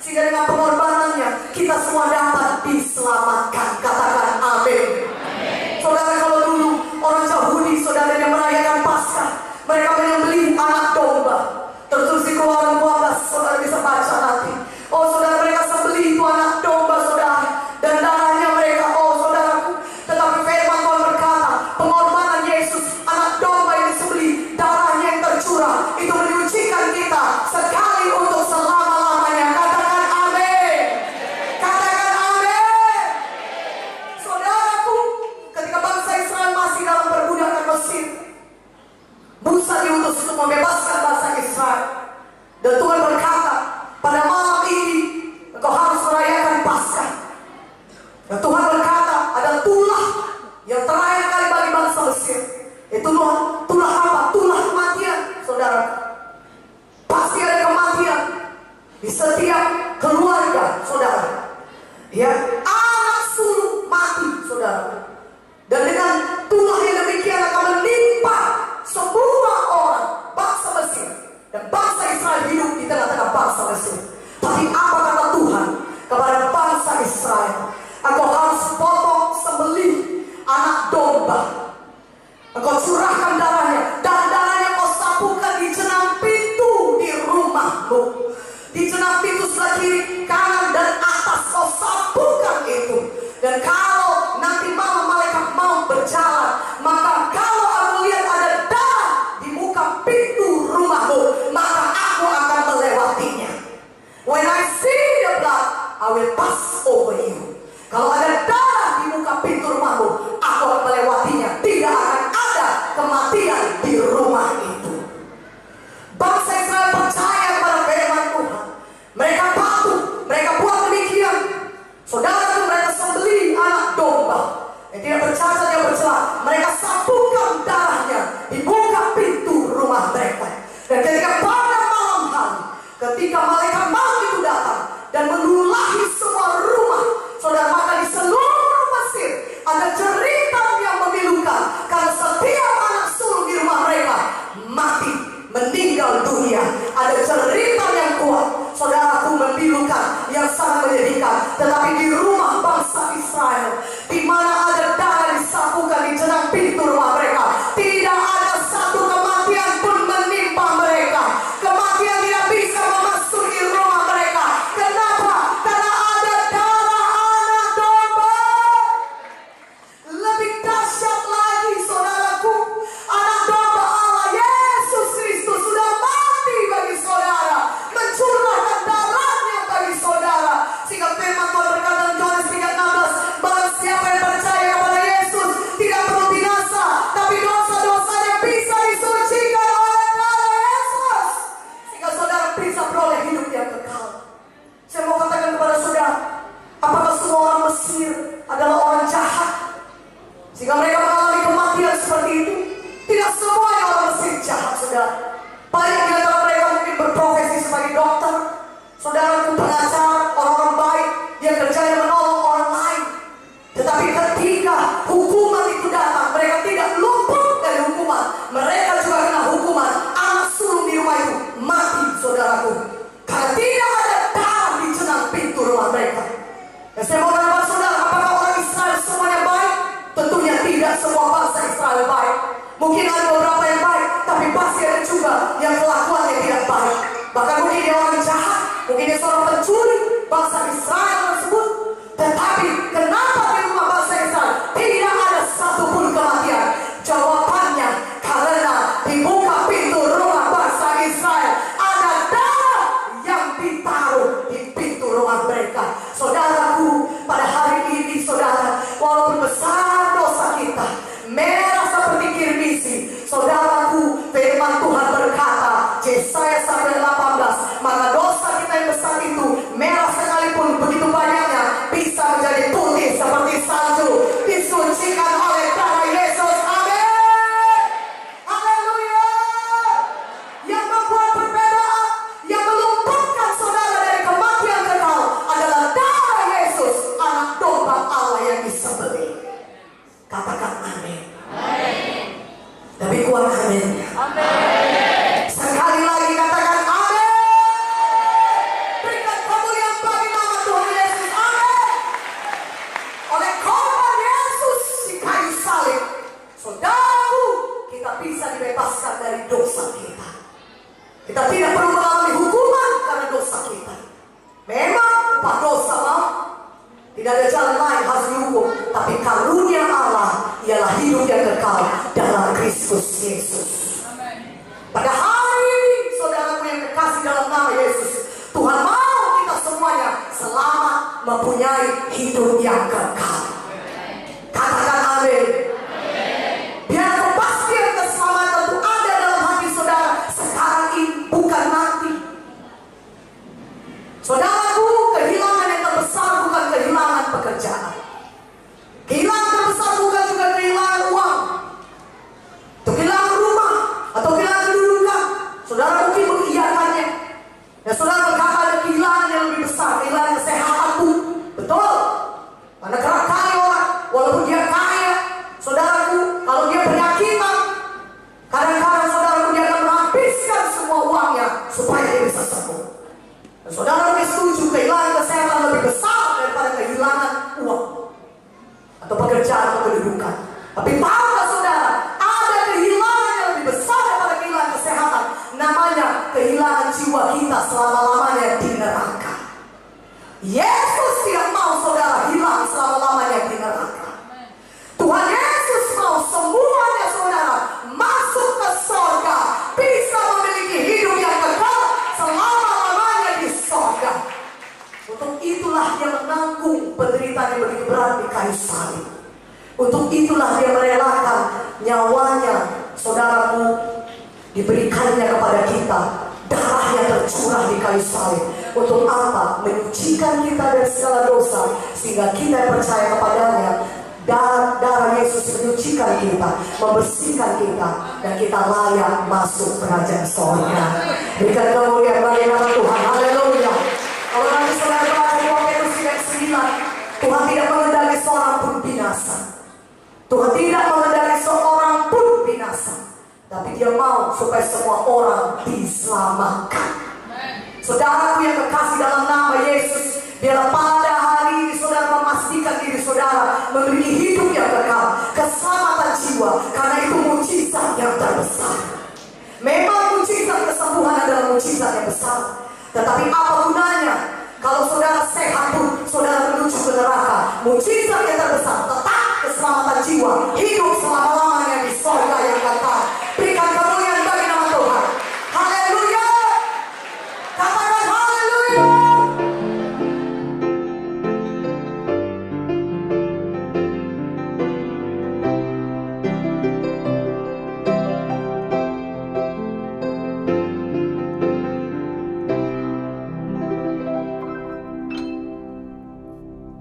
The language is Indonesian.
sehingga dengan pengorbanannya kita semua dapat diselamatkan. Katakan amin. Saudara, kalau dulu orang Yahudi, saudara, yang merayakan Paskah, mereka menyembelih anak domba. Tertulis di Keluaran 12, saudara bisa baca nanti. Oh saudara, mereka sembelih itu anak domba, saudara, dan darahnya mereka, oh saudaraku. Tetapi firman Tuhan berkata, pengorbanan Yesus, anak domba yang disembelih, darahnya yang tercurah, itu menyucikan kita sekali untuk selama-lamanya. Katakan amin. Katakan amin. Saudaraku, ketika bangsa Israel masih dalam perbudakan Mesir, Musa diutus untuk membebaskan bangsa Israel. Dan Tuhan berkata, pada malam ini engkau harus merayakan Paskah. Dan Tuhan berkata, ada tulah yang terakhir kali bagi bangsa Mesir. Itu tulah apa? Tulah kematian, saudara. Pasti ada kematian di setiap keluarga, saudara. Ya, anak sulung mati, saudara. Dan dengan tulah yang demikian akan menimpa semua orang bangsa Mesir. Dan bangsa Israel hidup di tengah-tengah bangsa Mesir. Tapi apa kata Tuhan kepada bangsa Israel? Engkau harus potong sembelih anak domba. Engkau curahkan darahnya, dan darahnya kau sapukan di jenang pintu di rumahmu. Di jenang pintu sebelah kiri, kanan, dan atas kau sapukan itu. Dan kalau nanti malam malaikat mau berjalan, maka kalau aku lihat ada darah di muka pintu rumahmu, maka aku akan melewatinya. When I see the blood, I will pass over you. Kalau ada darah di muka pintu rumahmu, aku akan melewatinya. Tidak akan ada kematian di rumah itu. Bangsa Israel percaya kepada firman Tuhan. Mereka patuh, mereka buat demikian. Saudara, mereka sembelih anak domba yang tidak bercacat, yang bercela. Mereka sapukan darahnya di muka pintu rumah mereka. Dan ketika pada malam hari, ketika malaikat maut itu datang dan menulahi semua rumah, saudara, maka di seluruh Mesir ada cerita yang memilukan, karena setiap anak sulung di rumah mereka mati, meninggal dunia. Ada cerita yang kuat, saudaraku, memilukan, yang sangat menyedihkan. Tetapi di rumah bangsa Israel, di mana ada darah disapukan di jenang pintu rumah mereka, tidak ada satu kematian pun menimpa mereka. Kematian tidak bisa memasuki rumah mereka. Kenapa? Karena ada darah anak domba. Lebih dahsyat lagi, saudaraku, anak domba Allah Yesus Kristus sudah mati bagi saudara, mencurahkan darahnya bagi saudara. Sehingga firman Tuhan berkata dalam Yohanes 3:16, barang siapa yang percaya kepada Yesus tidak perlu binasa, tapi dosa-dosanya bisa disucikan oleh darah Yesus, sehingga saudara bisa beroleh hidup yang kekal. Saya mau katakan kepada saudara, apakah semua orang Mesir adalah orang jahat sehingga mereka mengalami kematian seperti itu? Tidak semuanya orang Mesir jahat, saudara. Banyak di antara mereka mungkin berprofesi sebagai dokter, saudara, pengacara, orang-orang baik yang kerjanya menolong orang lain. Tetapi ketika hukuman itu datang, mereka tidak luput dari hukuman. Mereka juga kena hukuman. Anak sulung di rumah itu mati, saudaraku, karena tidak ada darah di jenang pintu rumah mereka. Dan saya mau katakan saudara, apakah orang Israel semuanya baik? Tentunya tidak semua bangsa Israel baik. Mungkin ada beberapa yang baik, tapi pasti ada juga yang kelakuannya tidak baik. Bahkan mungkin dia orang jahat, mungkin dia seorang pencuri, bangsa Israel tersebut. Tetapi kenapa di rumah bangsa Israel tidak ada satupun kematian? Jawabannya, karena di muka pintu rumah bangsa Israel ada darah yang ditaruh di pintu rumah mereka. Saudaraku, pada hari ini, saudara, walaupun besar dosa kita, merah seperti kirmisi, saudaraku, firman Tuhan berkata, Yesaya 1:18, maka dosa kita yang besar itu merah sekalipun begitu Kristus Yesus. Pada hari ini, saudaraku yang kekasih dalam nama Yesus, Tuhan mau kita semuanya selamat, mempunyai hidup yang kekal. Katakan amin. Biar kepastian keselamatan itu ada dalam hati saudara sekarang ini, bukan nanti. Saudaraku, kehilangan yang terbesar bukan kehilangan pekerjaan. Kehilangan terbesar bukan juga kehilangan uang, atau kehilangan rumah, atau kehilangan kedudukan. Saudara mungkin mengiyakannya. Ya, saudara berkata ada kehilangan yang lebih besar, kehilangan kesehatan pun. Betul. Karena kerap kali orang, walaupun dia kaya, saudaraku, kalau dia penyakitan, kadang-kadang saudaraku dia akan menghabiskan semua uangnya supaya dia bisa sembuh. Dan saudara mungkin setuju kehilangan kesehatan lebih besar daripada kehilangan uang atau pekerjaan atau kedudukan. Tapi tahukah saudara, ada kehilangan yang lebih besar daripada kehilangan kesehatan. Namanya kehilangan jiwa kita selama-lamanya di neraka. Yesus tidak mau saudara hilang selama-lamanya di neraka. Tuhan Yesus mau semuanya saudara masuk ke surga, bisa memiliki hidup yang kekal selama-lamanya di surga. Untuk itulah dia menanggung penderitaan yang begitu berat di kayu salib. Untuk itulah dia merelakan nyawanya, saudaraku, diberikannya kepada kita. Darahnya tercurah di kayu salib. Untuk apa? Menyucikan kita dari segala dosa, sehingga kita yang percaya kepadanya, darah Yesus menyucikan kita, membersihkan kita, dan kita layak masuk kerajaan surga. Berikan kemuliaan bagi nama Tuhan. Haleluya. Kalau nanti saudara baca Yohanes 9, Tuhan tidak mengendaki seorang pun binasa. Tuhan tidak mengendaki seorang pun binasa, tapi dia mau supaya semua orang diselamatkan. Saudaraku yang kekasih dalam nama Yesus, biarlah pada hari ini saudara memastikan diri saudara memiliki hidup yang kekal, keselamatan jiwa, karena itu mujizat yang terbesar. Memang mujizat kesembuhan adalah mujizat yang besar, tetapi apa gunanya kalau saudara sehat pun saudara menuju ke neraka? Mujizat yang terbesar tetap keselamatan jiwa, hidup selama